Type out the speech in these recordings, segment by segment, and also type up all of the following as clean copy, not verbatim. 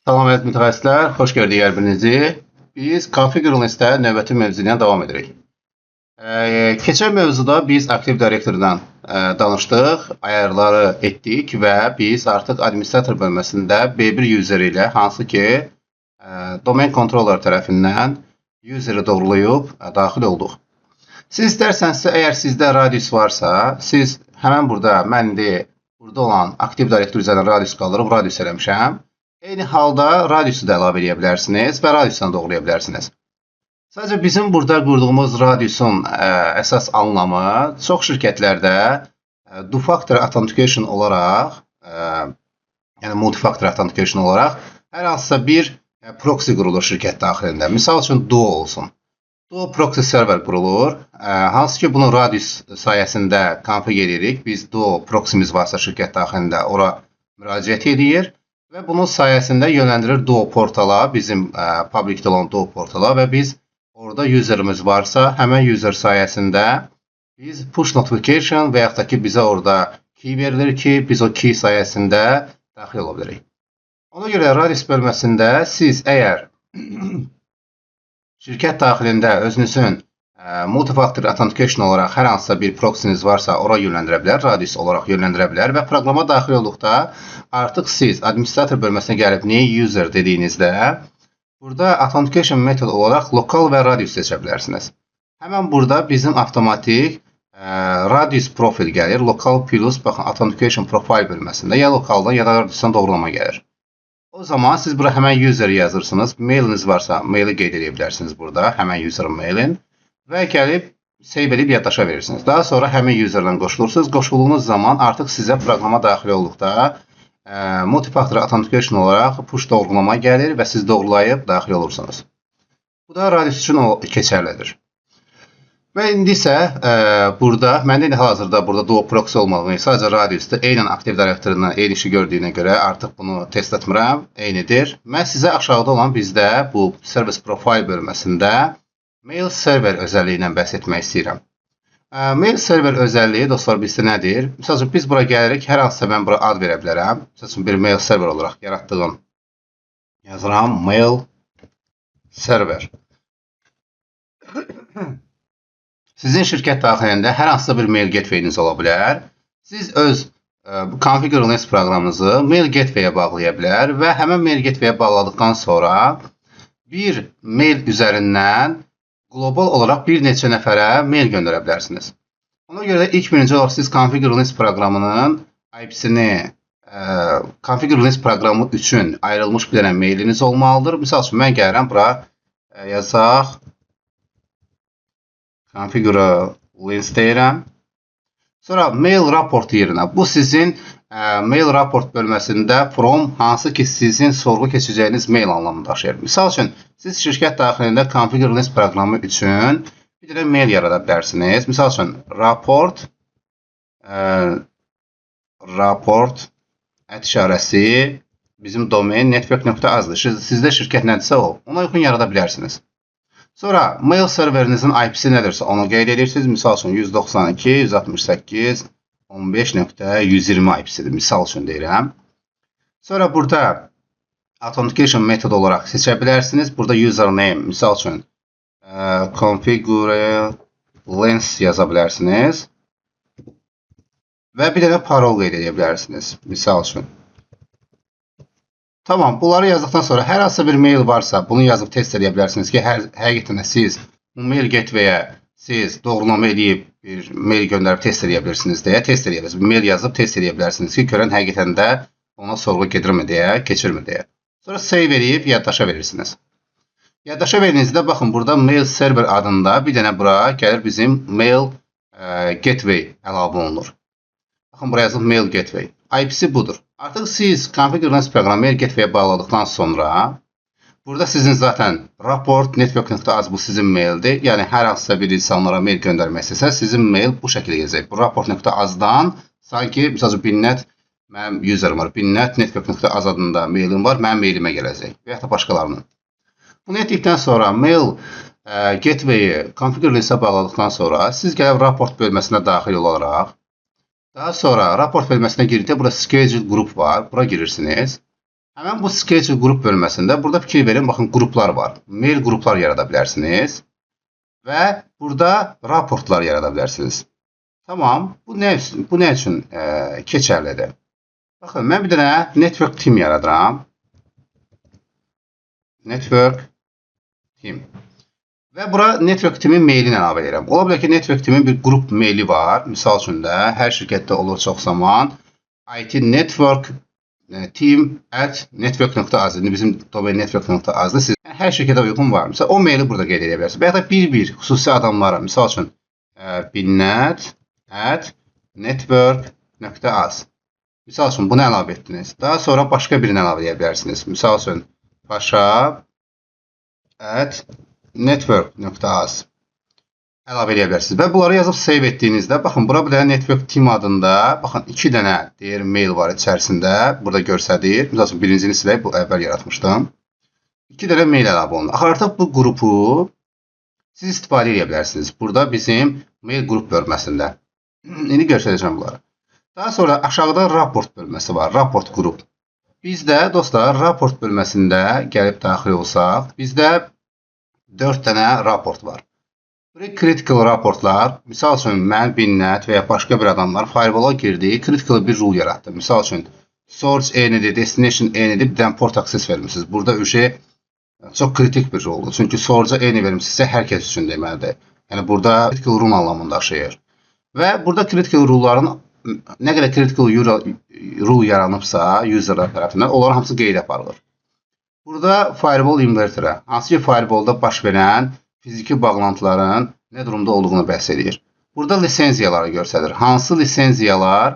Salam əziz mütəxəssislər, xoş gördük hər birinizi. Biz Configure listə növbəti mövzu ilə davam edirik. Keçən mövzuda biz Active Directory-dan danışdıq, ayarları etdik və biz artıq administrator bölməsində B1 user ilə, hansı ki domain controller tərəfindən useri doğrulayıb daxil olduq. Siz istərsənizsə, əgər sizdə radius varsa, siz həmən burada, mən indi burada olan Active Directory üzərindən radius qaldırıb radius eləmişəm. Eyni halda radiusu da əlavə edə bilərsiniz və radiusdan doğrulaya bilərsiniz. Sadəcə bizim burada qurduğumuz radiusun əsas anlamı çox şirkətlərdə two-factor authentication olaraq, yəni multi-factor authentication olaraq hər hansısa bir proxy qurulur şirkət daxilində. Misal üçün Duo olsun. Duo proxy server qurulur. Hansı ki bunun radius sayəsində config edirik. Biz Duo proxy'miz varsa şirkət daxilində ora müraciət edir. Və bunun sayəsində yönləndirir Duo portala, bizim publicdə olan Duo portala və biz orada userimiz varsa, həmən user sayəsində biz push notification və yaxud da ki, bizə orada key verilir ki, biz o key sayəsində daxil ola bilərik. Ona görə radius bölməsində siz əgər şirkət daxilində özünüzün multi-factor authentication olaraq hər hansısa bir proxy'niz varsa, ora yönləndirə bilər, radius olaraq yönləndirə bilər və proqrama daxil olduqda artıq siz administrator bölməsinə gəlib new user dediyinizdə burada authentication metod olaraq lokal və radius seçə bilərsiniz. Həmən burada bizim avtomatik radius profil gəlir. Lokal plus baxın authentication profile bölməsində ya lokaldan ya da radiusdan doğrulama gəlir. O zaman siz bura həmən user yazırsınız. Mailiniz varsa maili qeyd edə bilərsiniz burada. Həmən user'ın mailin. Və gəlib save edib yaddaşa verirsiniz. Daha sonra həmin user'dan qoşulursunuz. Qoşulduğunuz zaman artıq sizə proqrama daxil olduqda multi-factor authentication olaraq push doğrulama gəlir və siz doğrulayıb daxil olursunuz. Bu da radius üçün keçərlidir. Və indi isə burada, məndə indi hal-hazırda burada Duo proxy olmadığını, sadəcə radiusda eynən Active Directory-dan eyni işi gördüyünə görə artıq bunu test etmirəm, eynidir. Mən sizə aşağıda olan bizdə bu service profile bölməsində mail server özəlliyi ilə bəhs etmək istəyirəm. Mail server özəlliyi dostlar bizdə nədir? Misal üçün biz bura gəlirik, hər hansısa mən bura ad verə bilərəm. Misal üçün bir mail server olaraq yaratdığım yazıram mail server. Sizin şirkət daxilində hər hansısa bir mail gateway-niz ola bilər. Siz öz Configure list proqramınızı mail gateway-ə bağlaya bilər və həmən mail gateway-ə bağladıqdan sonra bir mail üzərindən qlobal olaraq bir neçə nəfərə mail göndərə bilərsiniz. Ona görə də ilk birinci olaraq siz Configure list proqramının IP-sini Configure list proqramı üçün ayrılmış bir dənə mailiniz olmalıdır. Misal üçün mən gəlirəm bura yazaq Configure list deyirəm. Sonra mail report yerinə. Bu sizin mail report bölməsində from hansı ki sizin sorğu keçəcəyiniz mail anlamını daşıyır. Misal üçün siz şirkət daxilində Configure list proqramı üçün bir dənə mail yarada bilərsiniz. Misal üçün report @işarəsi bizim domain network.az-dır. Sizdə şirkət nədirsə o, ona uyğun yarada bilərsiniz. Sonra mail serverinizin IP-si nədirsə onu qeyd edirsiniz. Misal üçün 192.168.15.120 IP-sidir. Misal üçün deyirəm. Sonra burada authentication metod olaraq seçə bilərsiniz. Burada username, misal üçün configure lens yaza bilərsiniz. Və bir dənə parol qeyd edə bilərsiniz. Misal üçün. Tamam, bunları yazdıqdan sonra hər hansısa bir mail varsa bunu yazıb test edə bilərsiniz ki, həqiqətən də siz bu mail gateway-ə siz doğrulama edib bir mail göndərib test edə bilirsiniz deyə test edə bilirsiniz. Mail yazıb test edə bilərsiniz ki, görən həqiqətən də ona sorğu gedirmi deyə, keçirmi deyə. Sonra save edib yaddaşa verirsiniz. Yaddaşa verdiyinizdə baxın, burada mail server adında bir dənə bura gəlir bizim mail gateway əlavə olunur. Baxın, buraya yazılıb mail gateway. IP-si budur. Artıq siz Configure list proqramı mail gateway-ə bağladıqdan sonra burada sizin zaten report network.az bu sizin maildir. Yəni hər hansısa bir insanlara mail göndərmək istəsə sizin mail bu şəkildə gələcək. Bu report.az-dan sanki misal üçün Binnet mənim userim var. Binnet network.az adında mailim var. Mənim mailimə gələcək və ya da başqalarının. Bunu etdikdən sonra mail gateway-i Configure list-ə bağladıqdan sonra siz gəlib report bölməsinə daxil olaraq daha sonra raport bölməsinə girdikdə burada schedule group var. Bura girirsiniz. Həmin bu schedule qrup bölməsində burada fikir verin, baxın qruplar var. Mail qruplar yarada bilərsiniz və burada raportlar yarada bilərsiniz. Tamam, bu nə üçün keçərlidir? Baxın, mən bir dənə network team yaradıram. Network team. Və bura network teamin mailini əlavə edirəm. Ola bilər ki, network teamin bir qrup maili var. Misal üçün də hər şirkətdə olur çox zaman. IT network team@network.az. Bizim domain network.az-dır. Siz hər şirkətə uyğun var. Məsələn, o maili burada qeyd edə bilərsiniz. Və ya da bir xüsusi adamlara, misal üçün binnet@network.az. Misal üçün bunu əlavə etdiniz. Daha sonra başqa birini əlavə edə bilərsiniz. Misal üçün paşa@network.az əlavə edə bilərsiniz. Və bunları yazıb save etdiyinizdə, baxın, bura bir dənə network team adında, baxın, 2 dənə deyir mail var içərisində. Burada göstərir. Misal üçün, birincini silək, bu əvvəl yaratmışdım. 2 dənə mail əlavə olunur. Artıq bu qrupu siz istifadə edə bilərsiniz. Burada bizim mail qrup bölməsində. İndi göstərəcəm bunları. Daha sonra aşağıda raport bölməsi var. Raport qrup. Bizdə, dostlar, raport bölməsində gəlib daxil olsaq, bizdə 4 dənə raport var. Buraya critical raportlar, misal üçün, mən, Binnət və ya başqa bir adamlar firewall-a girdi, critical bir rule yaratdı. Misal üçün, source eynidir, destination eynidir, bir dənə port access vermişsiniz. Burada çox kritik bir roldur. Çünki source-a eyni vermişsinizsə, hər kəs üçün deməlidir. Yəni, burada critical rule anlamında daşıyır. Və burada critical rule'ların nə qədər critical rule yaranıbsa, userlar tərəfindən, onların hamısı qeyd aparılır. Burada firewall inverterə, hansı ki firewallda baş verən fiziki bağlantıların nə durumda olduğunu bəhs edir. Burada lisenziyaları göstərir. Hansı lisenziyalar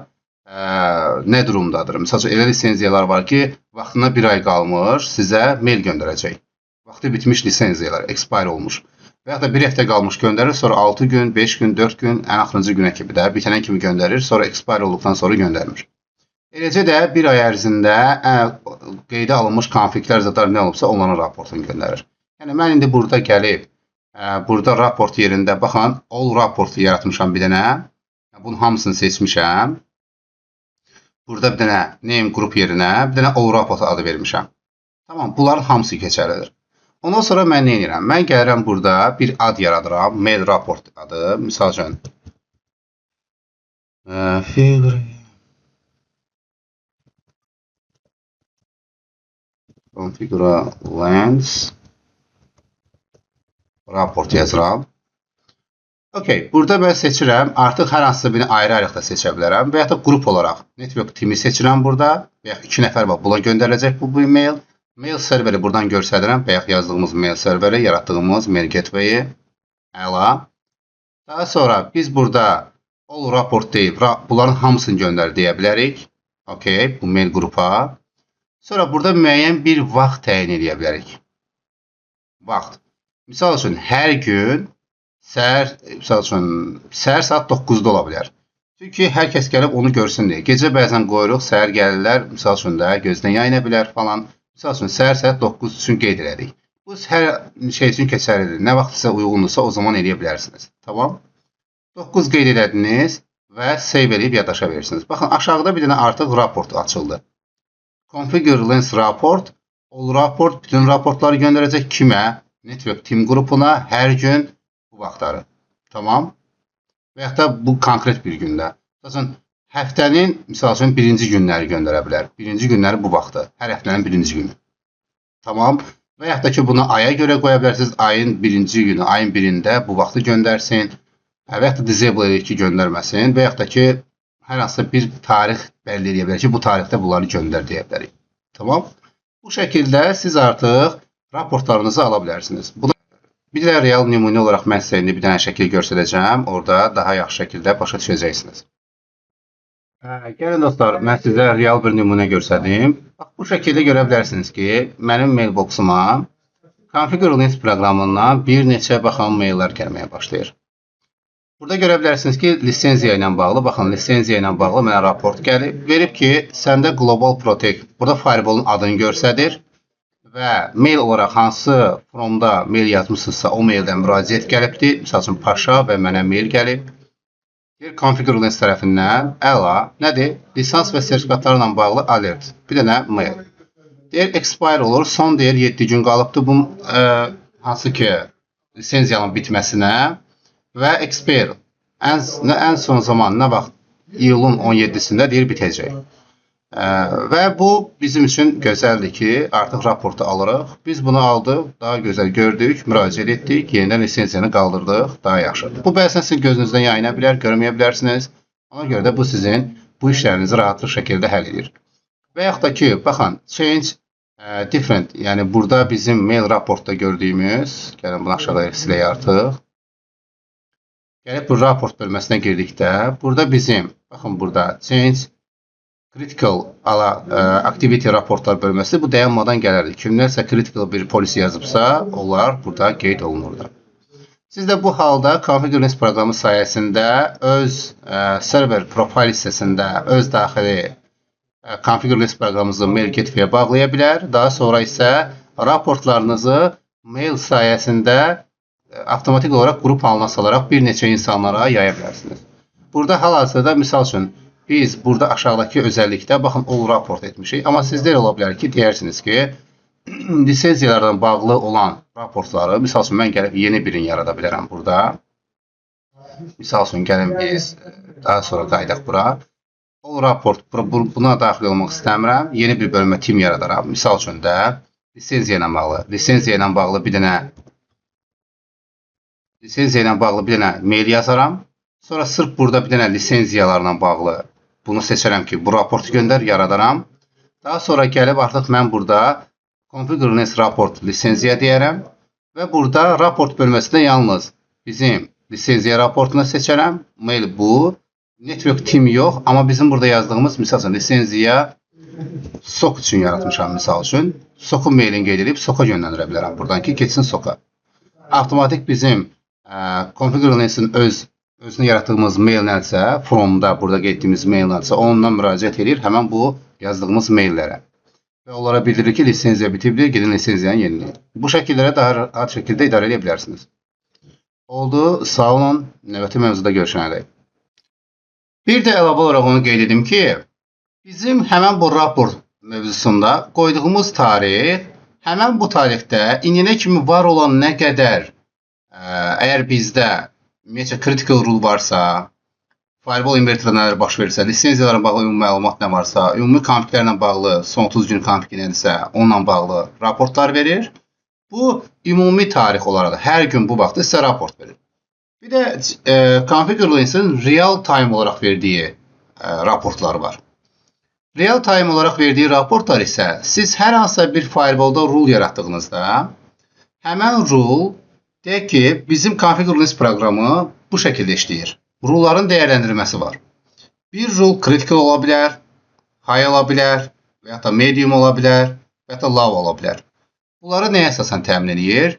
nə durumdadır? Məsələn, elə lisenziyalar var ki, vaxtına 1 ay qalmış sizə mail göndərəcək. Vaxtı bitmiş lisenziyalar, expire olmuş. Və ya da 1 həftə qalmış göndərir, sonra 6 gün, 5 gün, 4 gün, ən axırıncı günə kimi də bitənə kimi göndərir, sonra expire olduqdan sonra göndərmir. Eləcə də 1 ay ərzində qeydə alınmış konfliktlər zadlar nə olubsa onların raportunu göndərir. Yəni, mən indi burada gəlib, burada raport yerində, baxın, all raportu yaratmışam bir dənə. Bunun hamısını seçmişəm. Burada bir dənə name group yerinə, bir dənə all report adı vermişəm. Tamam, bunların hamısı keçərlidir. Ondan sonra mən nə edirəm? Mən gəlirəm burada bir ad yaradıram, mail report adı. Misal üçün, configure lens raport yazıram. Okay, burada mən seçirəm. Artıq hər hansısa birini ayrı-ayrı da seçə bilərəm. Və ya da qrup olaraq network team'i seçirəm burada. Və ya 2 nəfər var. Buna göndəriləcək bu mail. Mail serveri buradan göstərirəm. Və ya yazdığımız mail serveri, yaratdığımız mail gateway-i. Əla. Daha sonra biz burada all report deyib, bunların hamısını göndər deyə bilərik. Okay, bu mail qrupa. Sonra burada müəyyən bir vaxt təyin edə bilərik. Vaxt. Misal üçün, hər gün səhər saat 9-da ola bilər. Çünki hər kəs gəlib onu görsün deyə. Gecə bəzən qoyuruq, səhər gəlirlər, misal üçün də gözdən yayına bilər falan. Misal üçün, səhər saat 9 üçün qeyd elədik. Bu hər şey üçün keçərlidir. Nə vaxt sizə uyğundursa o zaman eləyə bilərsiniz. Tamam. 9 qeyd elədiniz və save eləyib yaddaşa verirsiniz. Baxın, aşağıda bir dənə artıq raport açıldı. Configure lens report. All report, bütün raportları göndərəcək kimə? Network team qrupuna hər gün bu vaxtları. Tamam. Və ya da bu konkret bir gündə. Məsələn, həftənin, misal üçün, birinci günləri göndərə bilər. Birinci günləri bu vaxtı. Hər həftənin birinci günü. Tamam. Və ya da ki, bunu aya görə qoya bilərsiniz. Ayın birinci günü, ayın birində bu vaxtı göndərsin. Və ya da disable edir ki, göndərməsin. Və ya da ki, hər hansısa bir tarix bəlli edə bilər ki, bu tarixdə bunları göndər deyə bilərik. Tamam. Bu şəkildə siz artıq raportlarınızı ala bilərsiniz. Bir də real nümunə olaraq mən sizə indi bir dənə şəkil göstərəcəm. Orada daha yaxşı şəkildə başa düşəcəksiniz. Gəlin dostlar, mən sizə real bir nümunə göstərdim. Bu şəkildə görə bilərsiniz ki, mənim mailboxuma Configure Lens proqramından bir neçə baxan maillər gəlməyə başlayır. Burada görə bilərsiniz ki, lisenziya ilə bağlı, baxın, lisenziya ilə bağlı mənə raport gəlib. Verib ki, səndə Global Protect, burada firewall'un adını göstərir. Və mail olaraq hansı forumda mail yazmışsınızsa o maildən müraciət gəlibdir. Misal üçün, Paşa və mənə mail gəlib. Configure Lens tərəfindən əla nədir? Lisans və sertifikatlarla bağlı alert. Bir dənə mail. deyir expire olur. Son deyir 7 gün qalıbdı bu hansı ki lisenziyanın bitməsinə və expire ən son zaman nə vaxt iyulun 17-sində deyir bitəcək. Və bu bizim üçün gözəldir ki, artıq raportu alırıq. Biz bunu aldıq, daha gözəl gördük, müraciət etdik, yenidən lisenziyanı qaldırdıq, daha yaxşıdır. Bu bəzən sizin gözünüzdən yayına bilər, görməyə bilərsiniz. Ona görə də bu sizin bu işlərinizi rahatlıq şəkildə həll edir. Və yaxud da ki, baxın, change different, yəni burada bizim mail raportda gördüyümüz, gəlin bunu aşağıda silək artıq. Gəlib bu raport bölməsinə girdikdə, burada bizim, baxın burada change critical activity raportlar bölməsi bu dayanmadan gələrdi. Kimlərsə critical bir polisi yazıbsa, onlar burada qeyd olunurlar. Siz də bu halda Configure Linux proqramı sayəsində öz server profil hissəsində öz daxili Configure Linux proqramınızı mail gateway-yə bağlaya bilər. Daha sonra isə raportlarınızı mail sayəsində avtomatik olaraq qrup halına salaraq bir neçə insanlara yaya bilərsiniz. Burada hal-hazırda misal üçün biz burada aşağıdakı özəllikdə baxın all raport etmişik. Amma sizdə ola bilər ki, deyirsiniz ki, lisenziyalardan bağlı olan raportları, misal üçün mən gəlib yeni birini yarada bilərəm burada. Misal üçün gəlin biz daha sonra qaydaq bura. All raport, buna daxil olmaq istəmirəm. Yeni bir bölmə tim yaradaram. Misal üçün də lisenziya ilə bağlı bir dənə mail yazaram. Sonra sırf burada bir dənə lisenziyalarla bağlı bunu seçərəm ki, bu raportu göndər, yaradaram. Daha sonra gəlib artıq mən burada Configure Linux raport lisenziya deyərəm və burada raport bölməsində yalnız bizim lisenziya raportunu seçərəm. Mail bu. Network team yox, amma bizim burada yazdığımız misal üçün lisenziya SOC üçün yaratmışam misal üçün. SOC-u mailin qeyd edib SOC-a göndərə bilərəm buradan ki, keçsin SOC-a. Avtomatik bizim Configure Linux'ın özünü yaratdığımız mail nədirsə, fromda burada qeyd etdiyimiz mail nədirsə, ondan müraciət edir həmən bu yazdığımız maillərə. Və onlara bildirir ki, lisenziya bitibdir, gedin lisenziyanı yeniləyin. Bu şəkillərə daha rahat şəkildə idarə edə bilərsiniz. Oldu, sağ olun, növbəti mövzuda görüşənədək. Bir də əlavə olaraq onu qeyd edim ki, bizim həmən bu raport mövzusunda qoyduğumuz tarix, həmən bu tarixdə indiyənə kimi var olan nə qədər, əgər bizdə ümumiyyətcə critical rule varsa, firewall inverterlə nələr baş verirsə, lisenziyalarla bağlı ümumi məlumat nə varsa, ümumi konfiglərlə bağlı son 30 gün konfig nədirsə, onunla bağlı raportlar verir. Bu, ümumi tarix olaraq hər gün bu vaxtda sizə raport verir. Bir də Configure Linux'ın real time olaraq verdiyi raportlar var. Real time olaraq verdiyi raportlar isə siz hər hansısa bir firewallda rule yaratdığınızda həmən rule deyək ki, bizim Configure Linux proqramı bu şəkildə işləyir. Rule'ların dəyərləndirilməsi var. Bir rule critical ola bilər, high ola bilər, və ya da medium ola bilər, və ya da low ola bilər. Bunları nəyə əsasən təmin edir?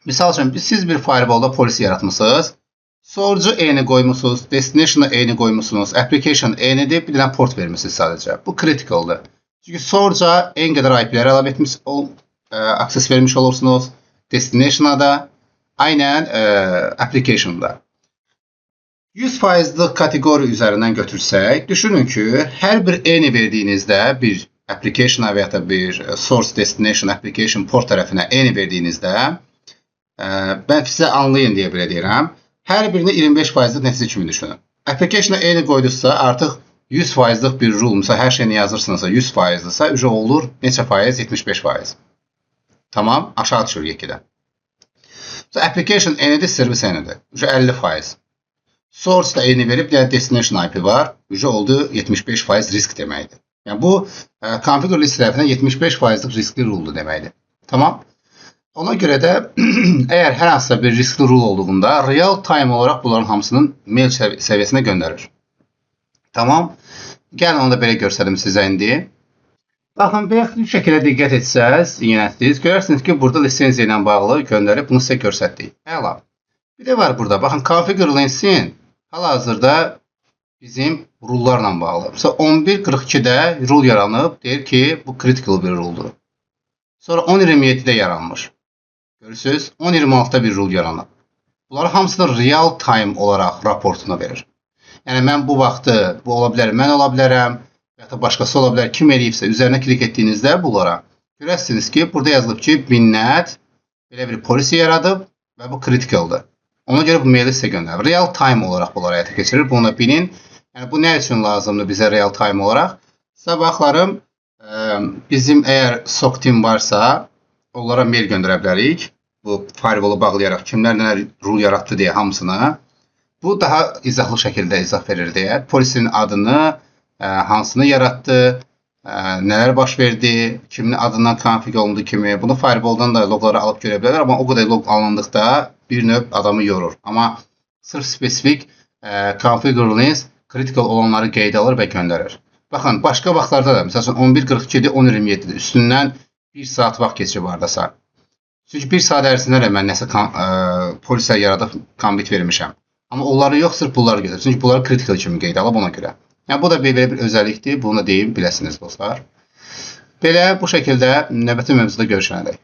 Misal üçün, siz bir firewallda polisi yaratmışsınız, source E'ni qoymusunuz, destination'a E'ni qoymusunuz, application E'nidir, bir dənə port vermişsiniz sadəcə. Bu criticaldır. Çünki source'a en qədər IP'ləri əlavə etmiş, access vermiş olursunuz, destination'a da, aynən application'da. 100%'lık kategori üzərindən götürsək, düşünün ki, hər bir E'ni verdiyinizdə bir application'a və ya da bir source destination application port tərəfinə E'ni verdiyinizdə, mən sizə anlayın deyə belə deyirəm. Hər birini 25%'lik nəticə kimi düşünün. Application'a E'ni qoyduzsa, artıq 100%'lik bir rule, məsələn, hər şeyini yazırsınızsa 100%'dırsa, ücə olur neçə faiz? 75%. Tamam, aşağı düşür yekidə. Application E'nidir, service E'nidir. Ücə 50%. Source da E'ni verib, yəni destination IP var, ücə oldu 75% risk deməkdir. Yəni bu, Configure Linux tərəfindən 75%'lik riskli rule'dur deməkdir. Tamam. Ona görə də əgər hər hansısa bir riskli rule olduğunda real time olaraq bunların hamısının mail səviyyəsinə göndərir. Tamam. Gəlin onu da belə göstərim sizə indi. Baxın, bu şəkildə diqqət etsəz, yenəsiz, görərsiniz ki, burada lisenziya ilə bağlı göndərib bunu sizə göstərdik. Əla. Bir də var burada. Baxın, Configure Linux'in hal-hazırda bizim rule'larla bağlı. Mesela 11.42'də rule yaranıb, deyir ki, bu critical bir rule'dur. Sonra 10.27'də yaranmış. Görürsünüz, 10.26'da bir rule yaranıb. Bunları hamısını real time olaraq raportuna verir. Yəni, mən bu vaxtı, bu ola bilər, mən ola bilərəm, və Hətta başqası ola bilər. Kim eləyibsə, üzərinə klik etdiyinizdə bunlara görərsiniz ki, burada yazılıb ki, Binnət belə bir polisi yaradıb və bu kriticaldır. Ona görə bu maili sizə göndərir. Real time olaraq bunları həyata keçirir. Bunu da bilin. Yəni, bu nə üçün lazımdır bizə real time olaraq? Sabahlarım bizim əgər SOC team varsa, onlara mail göndərə bilərik. Bu firewall-u bağlayaraq kimlər nə rule yaratdı deyə hamısını. Bu daha izahlı şəkildə izah verir deyə. Polisin adını, hansını yaratdı, nələr baş verdi, kimin adından konfig olundu kimi. Bunu firewall-dan da logları alıb görə bilərlər, amma o qədər log alındıqda bir növ adamı yorur. Amma sırf spesifik configureliniz critical olanları qeydə alır və göndərir. Baxın, başqa vaxtlarda da, məsələn 11:42-dir, 10:27-dir. Üstündən 1 saat vaxt keçir vardasa. Çünki 1 saat ərzində də mən nəsə polisə yaradıb commit vermişəm. Amma onları yox, sırf bunları götürür. Çünki bunları critical kimi qeydə alıb ona görə. Yəni, bu da belə bir özəllikdir. Bunu da deyim, biləsiniz dostlar. Belə bu şəkildə növbəti mövzuda görüşənədək.